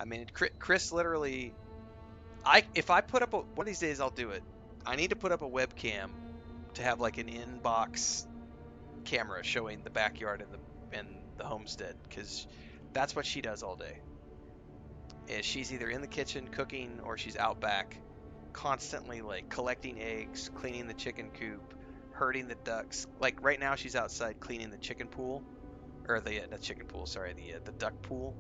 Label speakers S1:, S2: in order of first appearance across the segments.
S1: I mean, Chris literally, if I put up one of these days, I'll do it. I need to put up a webcam to have like an in-box camera showing the backyard and the homestead, because that's what she does all day. Is she's either in the kitchen cooking or she's out back, constantly like collecting eggs, cleaning the chicken coop, herding the ducks. Like right now, she's outside cleaning the chicken pool, or the chicken pool, sorry, the duck pool,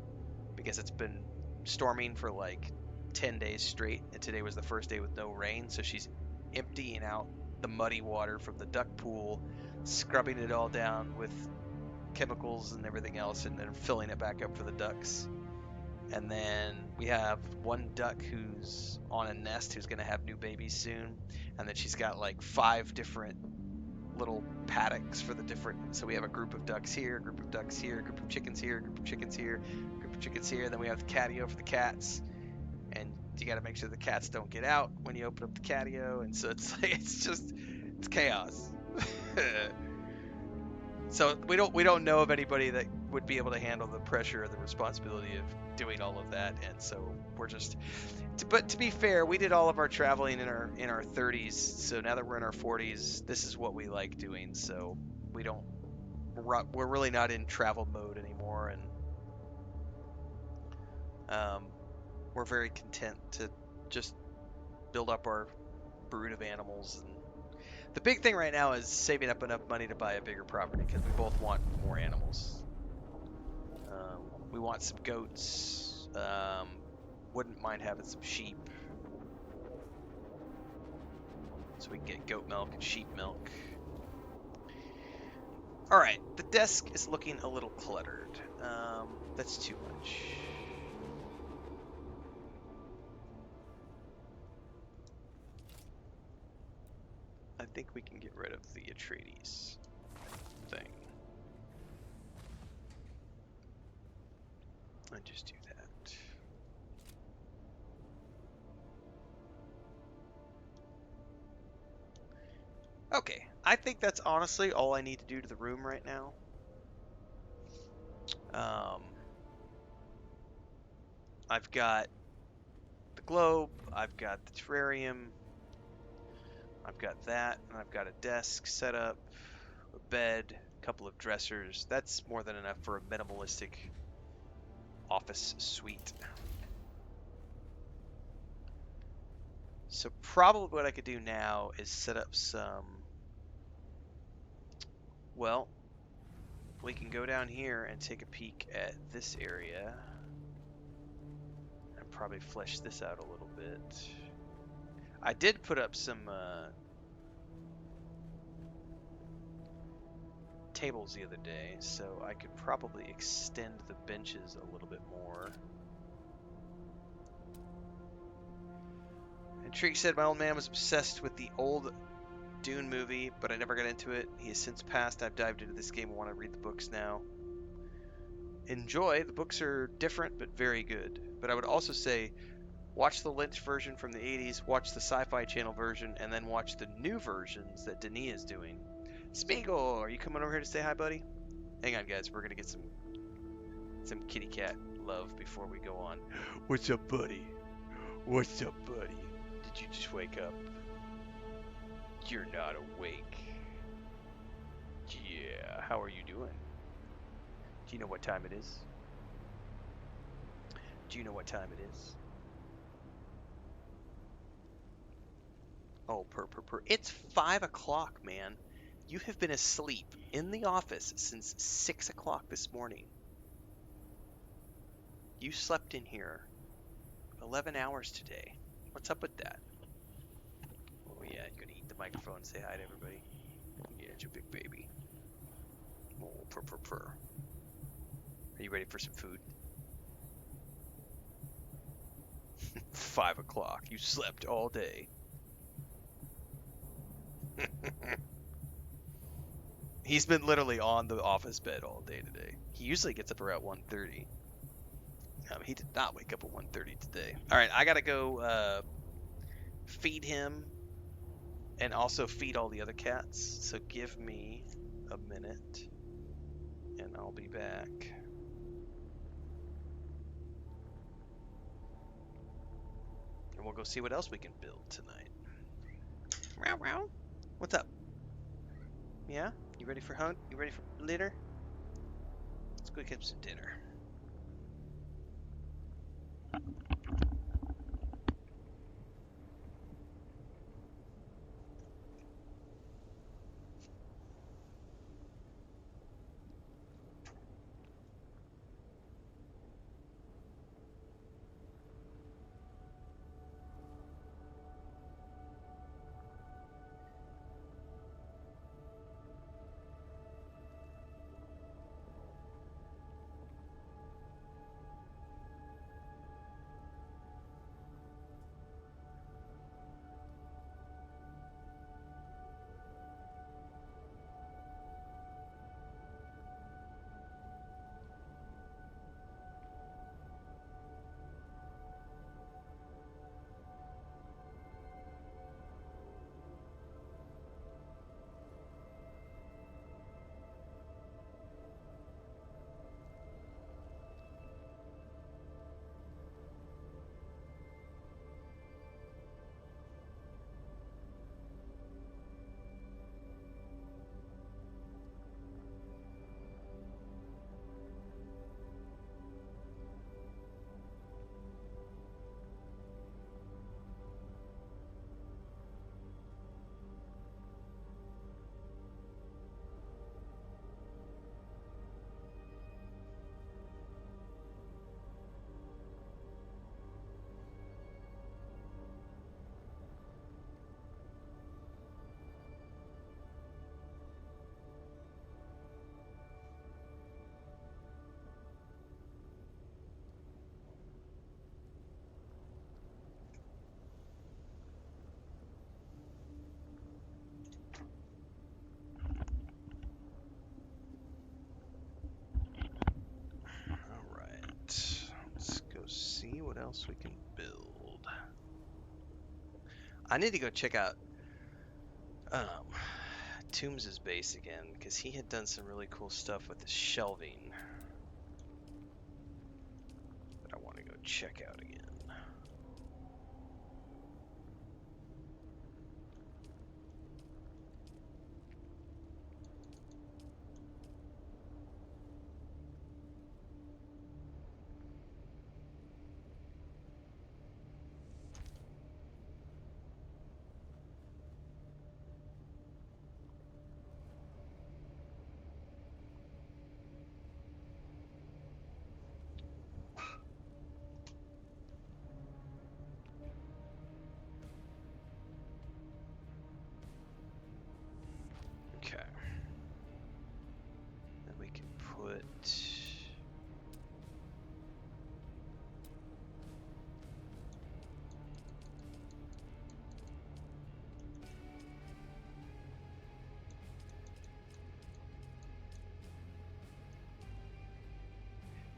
S1: because it's been storming for like 10 days straight, and today was the first day with no rain, so she's emptying out the muddy water from the duck pool, scrubbing it all down with chemicals and everything else, and then filling it back up for the ducks. And then we have one duck who's on a nest who's going to have new babies soon, and then she's got like 5 different little paddocks for the different. So we have a group of ducks here, a group of ducks here, a group of chickens here, a group of chickens here, a group of chickens here. Then we have the catio for the cats, and you got to make sure the cats don't get out when you open up the catio. And so it's like it's chaos. So we don't know of anybody that would be able to handle the pressure or the responsibility of doing all of that, and so we're just. But to be fair, we did all of our traveling in our 30s, so now that we're in our 40s, this is what we like doing. So we don't. We're really not in travel mode anymore, and we're very content to just build up our brood of animals. And the big thing right now is saving up enough money to buy a bigger property, because we both want more animals. We want some goats. Wouldn't mind having some sheep, so we can get goat milk and sheep milk. All right, the desk is looking a little cluttered. That's too much. I think we can get rid of the Atreides thing. And just do that. Okay, I think that's honestly all I need to do to the room right now. I've got the globe, I've got the terrarium, I've got that, and I've got a desk set up, a bed, a couple of dressers. That's more than enough for a minimalistic office suite. So probably what I could do now is set up some. Well, we can go down here and take a peek at this area and probably flesh this out a little bit. I did put up some tables the other day, so I could probably extend the benches a little bit more. And Treek said my old man was obsessed with the old Dune movie, but I never got into it. He has since passed. I've dived into this game and want to read the books now. Enjoy. The books are different, but very good. But I would also say, watch the Lynch version from the 80s, watch the Sci-Fi Channel version, and then watch the new versions that Denis is doing. Spiegel, are you coming over here to say hi, buddy? Hang on, guys. We're going to get some kitty cat love before we go on. What's up, buddy? What's up, buddy? Did you just wake up? You're not awake. Yeah, how are you doing? Do you know what time it is? Do you know what time it is? Oh, purr. It's 5 o'clock, man. You have been asleep in the office since 6 o'clock this morning. You slept in here 11 hours today. What's up with that? Oh yeah, you're gonna eat the microphone and say hi to everybody. Yeah, it's your big baby. Oh, purr. Are you ready for some food? 5 o'clock. You slept all day. He's been literally on the office bed all day today. He usually gets up around 1:30. He did not wake up at 1:30 today. All right, I gotta go feed him and also feed all the other cats. So give me a minute and I'll be back. and we'll go see what else we can build tonight. Meow meow. What's up? Yeah? You ready for hunt? You ready for dinner? Let's go get some dinner. Let's go see what else we can build. I need to go check out Toombs' base again, because he had done some really cool stuff with the shelving that I want to go check out again. Okay. Then we can put...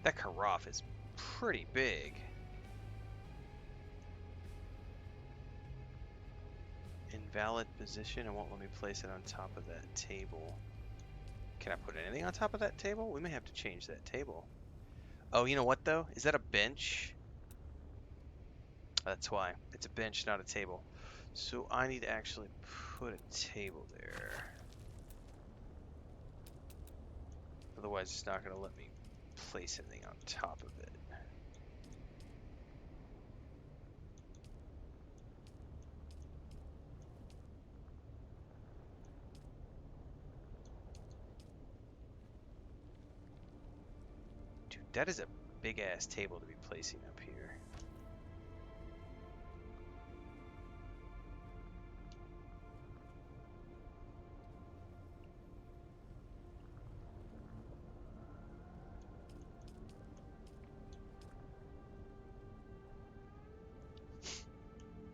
S1: That carafe is pretty big. Invalid position. It won't let me place it on top of that table. Can I put anything on top of that table? We may have to change that table. Oh, you know what though? Is that a bench? That's why. It's a bench, not a table. So I need to actually put a table there. Otherwise it's not going to let me place anything on top of it. Dude, that is a big ass table to be placing up here.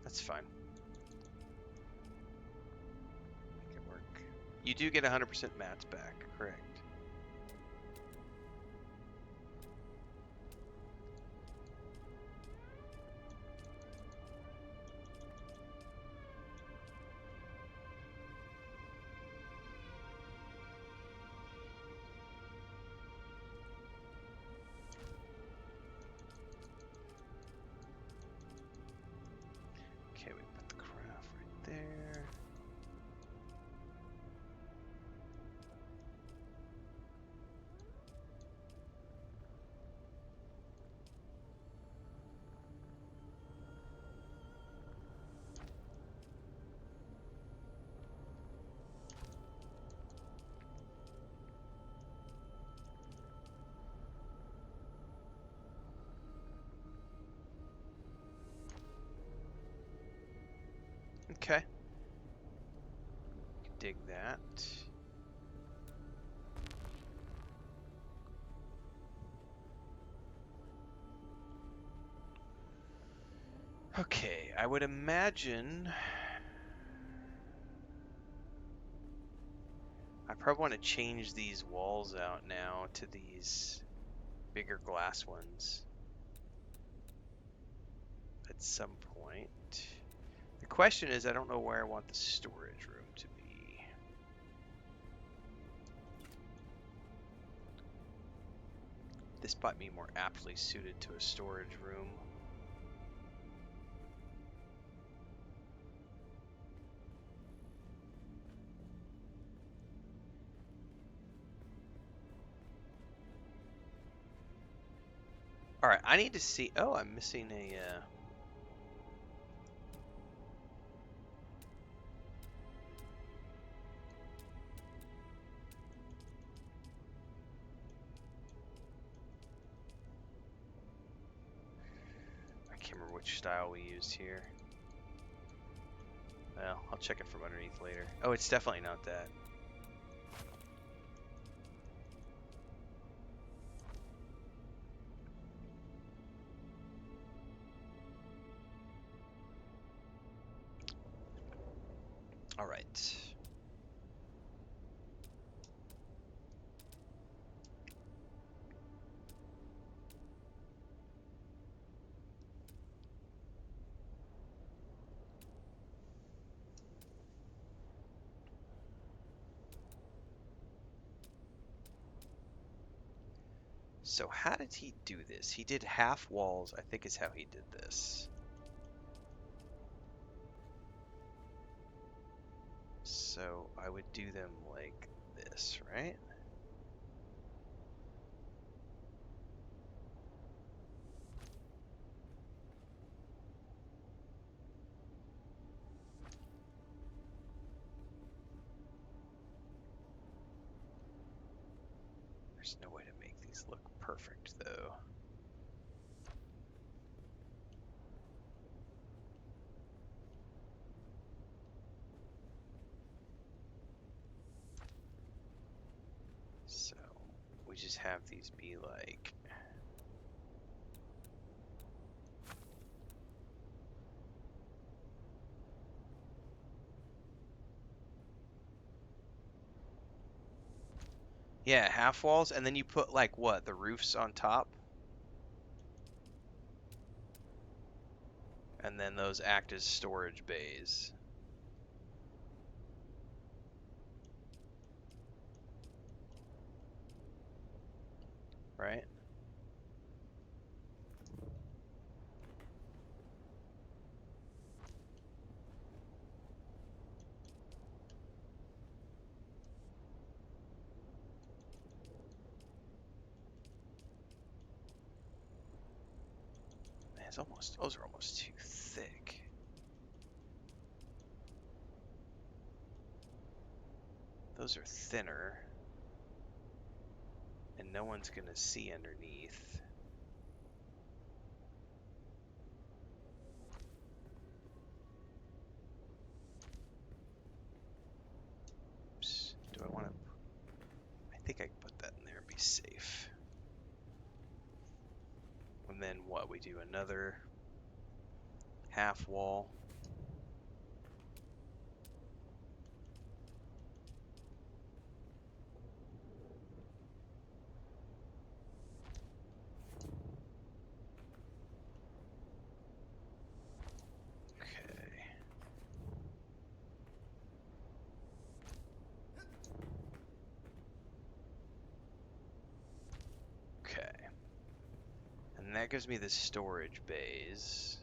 S1: That's fine. Make it work. You do get 100% mats back, correct? Okay, we put the craft right there. Okay. Dig that. Okay, I would imagine I probably want to change these walls out now to these bigger glass ones at some point. The question is, I don't know where I want the storage room to be. This might be more aptly suited to a storage room. All right, I need to see. Oh, I'm missing a. I can't remember which style we used here. Well, I'll check it from underneath later. Oh, it's definitely not that. All right. So how did he do this? He did half walls, I think is how he did this. So I would do them like this, right? There's no way to make these look perfect though. So we just have these be like yeah, half walls, and then you put like what, the roofs on top? And then those act as storage bays. Right? Man, it's almost, those are almost too thick. Those are thinner. And no one's gonna see underneath. Oops. Do I want to? I think I can put that in there and be safe. And then what? We do another half wall. And that gives me the storage bays.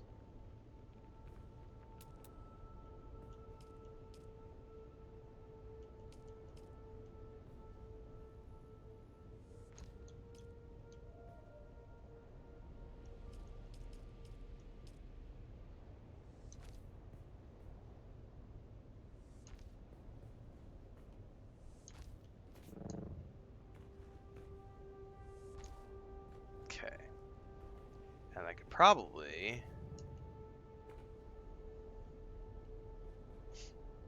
S1: probably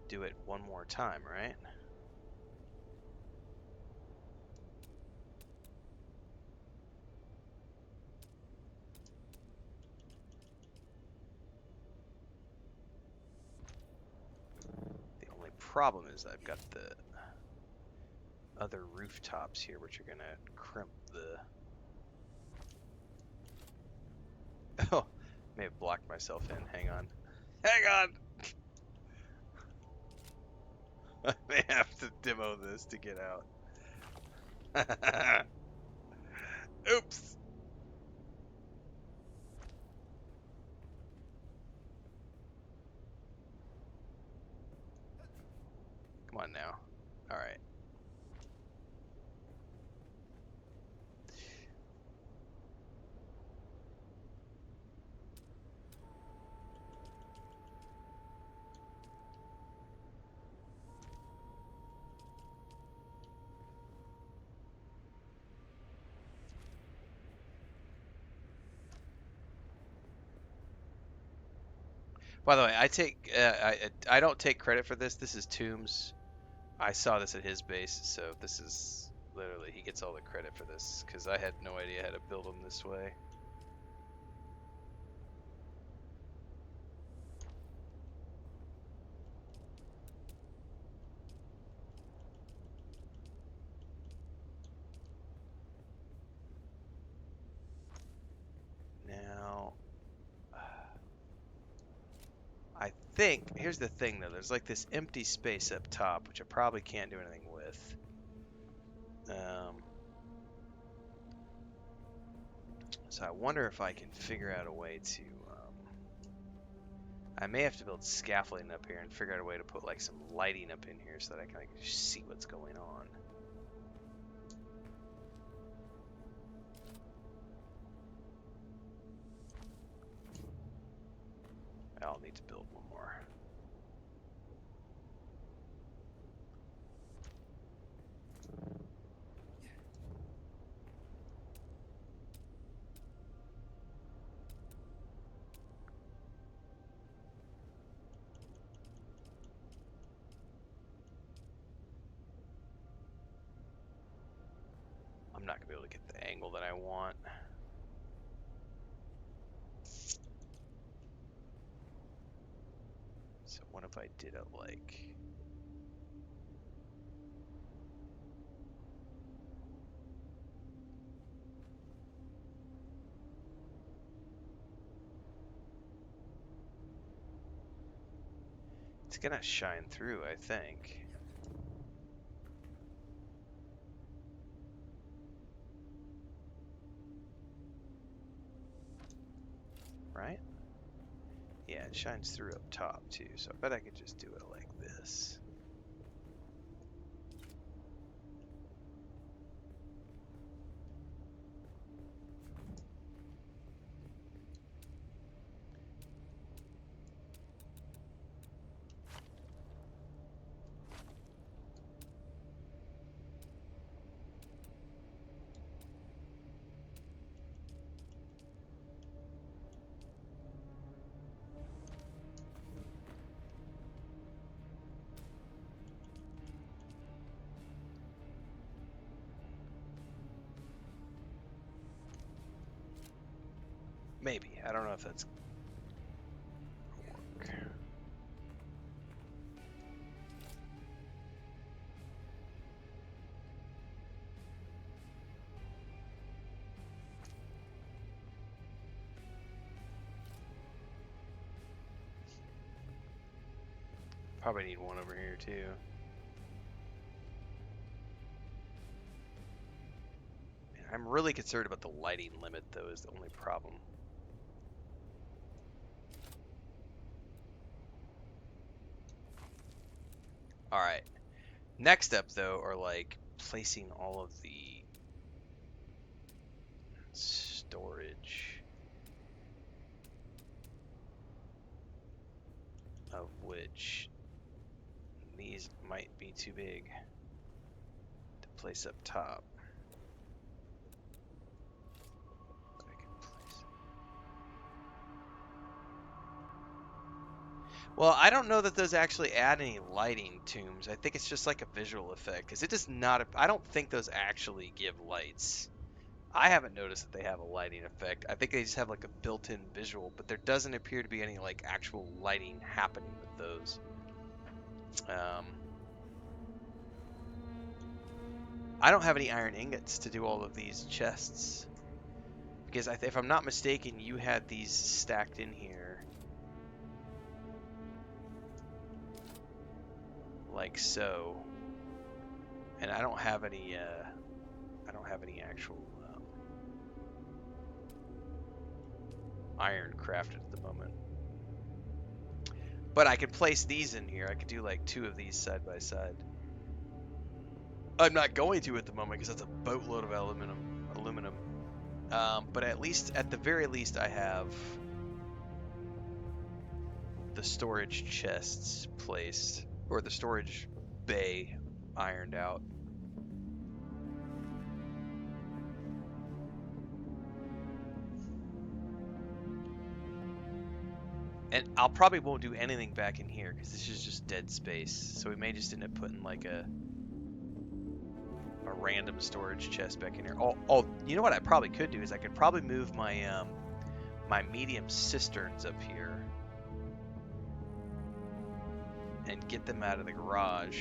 S1: do it one more time, right? The only problem is I've got the other rooftops here, which are gonna crimp the... Oh, may have blocked myself in. Hang on. Hang on! I may have to demo this to get out. Oops! Come on now. Alright. By the way, I don't take credit for this. This is Tombs. I saw this at his base, so this is literally, he gets all the credit for this because I had no idea how to build them this way. Now, I think, here's the thing though, there's like this empty space up top, which I probably can't do anything with. So I wonder if I can figure out a way to, I may have to build scaffolding up here and figure out a way to put like some lighting up in here so that I can like see what's going on. I'll need to build one more. I'm not gonna be able to get the angle that I want. So what if I did it like... It's gonna shine through, I think. Right? Yeah, it shines through up top too, so I bet I could just do it like this. Maybe. I don't know if that's gonna work. Probably need one over here too. I'm really concerned about the lighting limit though, is the only problem. Alright. Next up though are like placing all of the storage, of which these might be too big to place up top. But I can place Well, I don't know that those actually add any lighting, Tombs. I think it's just like a visual effect, because it does not. I don't think those actually give lights. I haven't noticed that they have a lighting effect. I think they just have like a built-in visual, but there doesn't appear to be any like actual lighting happening with those. I don't have any iron ingots to do all of these chests, because if I'm not mistaken, you had these stacked in here like so, and I don't have any. I don't have any actual iron crafted at the moment. But I could place these in here. I could do like 2 of these side by side. I'm not going to at the moment because that's a boatload of aluminum. But at the very least, I have the storage chests placed, or the storage bay ironed out. And I'll probably won't do anything back in here because this is just dead space. So we may just end up putting like a random storage chest back in here. Oh, you know what I probably could do is I could probably move my my medium cisterns up here and get them out of the garage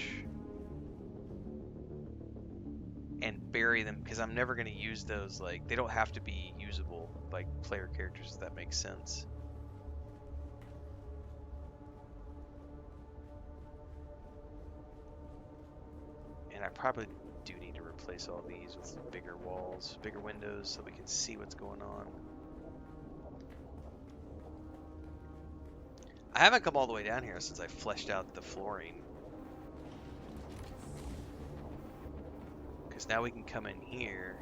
S1: and bury them, because I'm never going to use those. Like, they don't have to be usable like player characters, if that makes sense. And I probably do need to replace all these with bigger walls, bigger windows, so we can see what's going on. I haven't come all the way down here since I fleshed out the flooring. Because now we can come in here.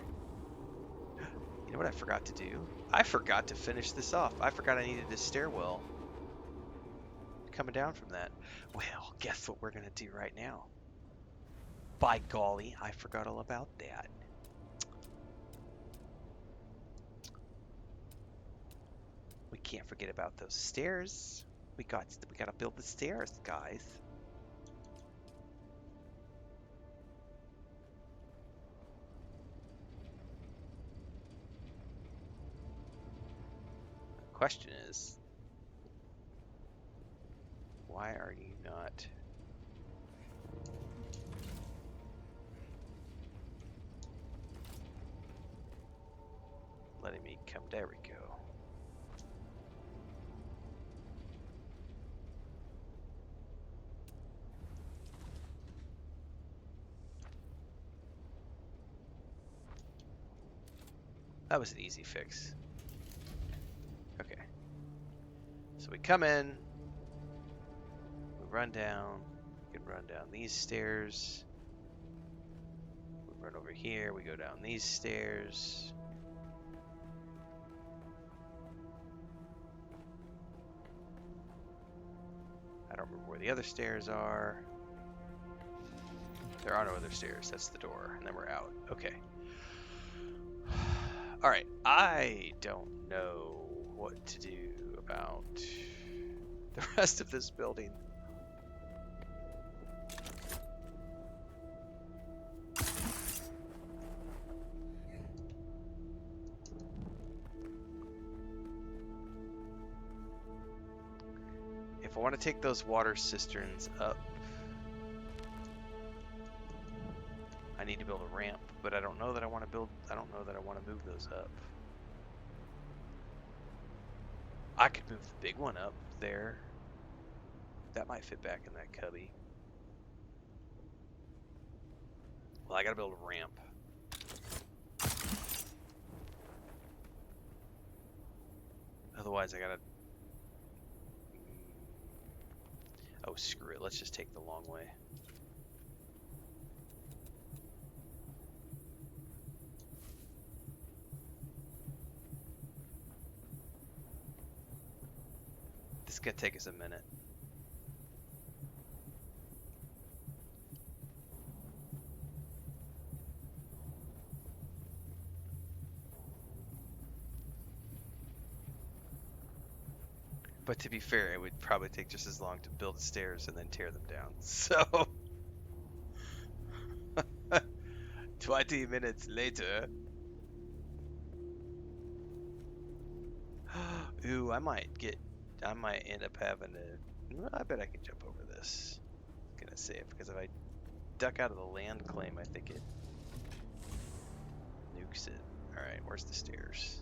S1: You know what I forgot to do? I forgot to finish this off. I forgot I needed this stairwell. Coming down from that. Well, guess what we're going to do right now? By golly, I forgot all about that. We can't forget about those stairs. We got to build the stairs, guys. The question is, why are you not letting me come? There we go. That was an easy fix. Okay. So we come in, we run down, we can run down these stairs. We run over here, we go down these stairs. I don't remember where the other stairs are. There are no other stairs, that's the door, and then we're out. Okay. Alright, I don't know what to do about the rest of this building. If I want to take those water cisterns up, I need to build a ramp, but I don't know that I want to move those up. I could move the big one up there. That might fit back in that cubby. Well, I gotta build a ramp. Otherwise, I gotta... Oh, screw it. Let's just take the long way. This is gonna take us a minute. But to be fair, it would probably take just as long to build stairs and then tear them down. So 20 minutes later. Ooh, I might end up having to. I bet I can jump over this. I'm gonna save because if I duck out of the land claim, I think it nukes it. All right, where's the stairs?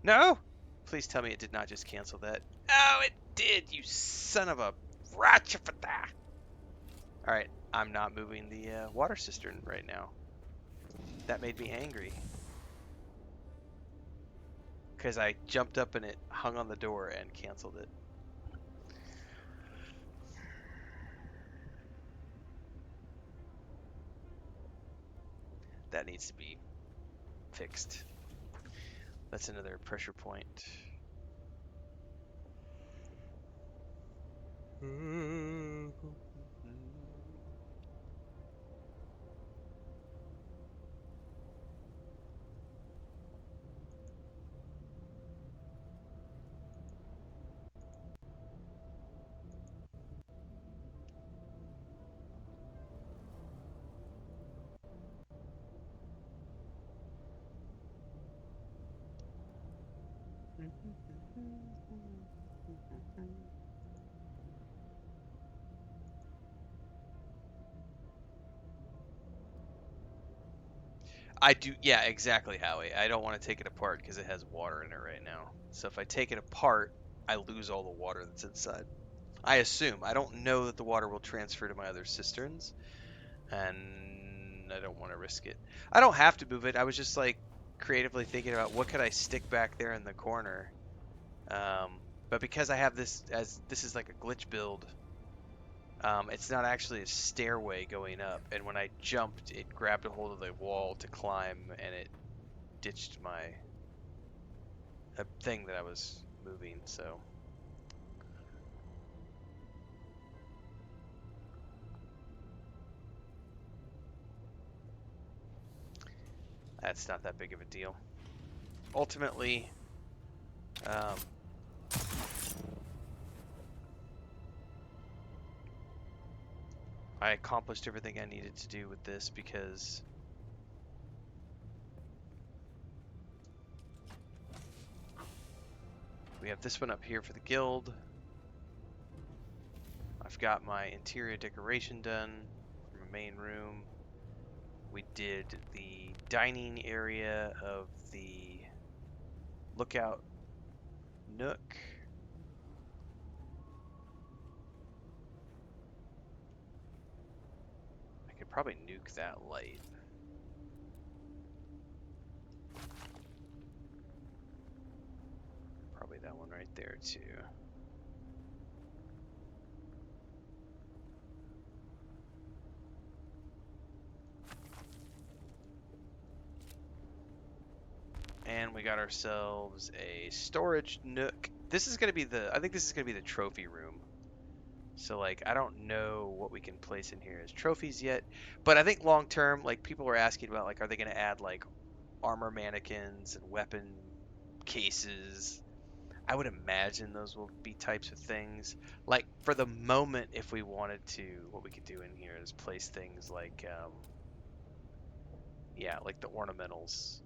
S1: No! Please tell me it did not just cancel that. Oh, it did, you son of a ratchafata! Alright, I'm not moving the water cistern right now. That made me angry. Because I jumped up and it hung on the door and canceled it. That needs to be fixed. That's another pressure point. I do, yeah, exactly, Howie. I don't want to take it apart because it has water in it right now. So if I take it apart, I lose all the water that's inside. I assume. I don't know that the water will transfer to my other cisterns, and I don't want to risk it. I don't have to move it. I was just like creatively thinking about what could I stick back there in the corner. But because I have this as this is like a glitch build, it's not actually a stairway going up. And when I jumped, it grabbed a hold of the wall to climb, and it ditched my thing that I was moving. So that's not that big of a deal. Ultimately, I accomplished everything I needed to do with this because we have this one up here for the guild. I've got my interior decoration done from a main room. We did the dining area of the lookout nook. I could probably nuke that light. Probably that one right there too. And we got ourselves a storage nook. This is gonna be I think this is gonna be the trophy room. So like I don't know what we can place in here as trophies yet, but I think long term, like people were asking about like are they gonna add like armor mannequins and weapon cases. I would imagine those will be types of things. Like for the moment, if we wanted to, what we could do in here is place things like, yeah, like the ornamentals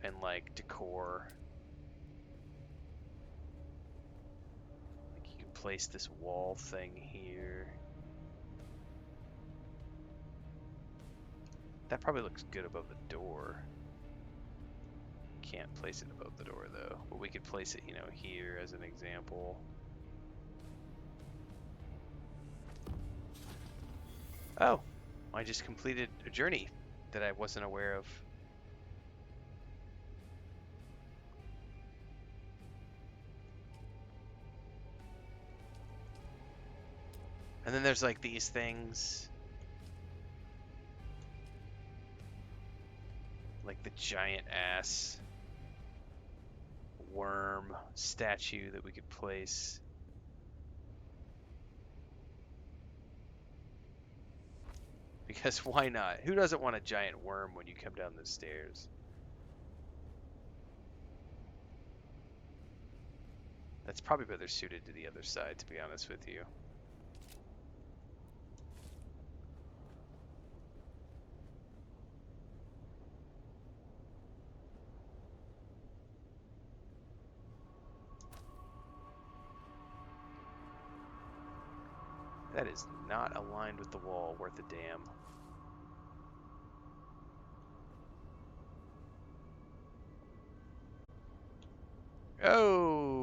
S1: and like decor. Like you can place this wall thing here. That probably looks good above the door. Can't place it above the door though, but we could place it, you know, here as an example. Oh, I just completed a journey that I wasn't aware of. And then there's like these things. Like the giant ass worm statue that we could place. Because why not? Who doesn't want a giant worm when you come down the stairs? That's probably better suited to the other side, to be honest with you. That is not aligned with the wall worth a damn. Oh!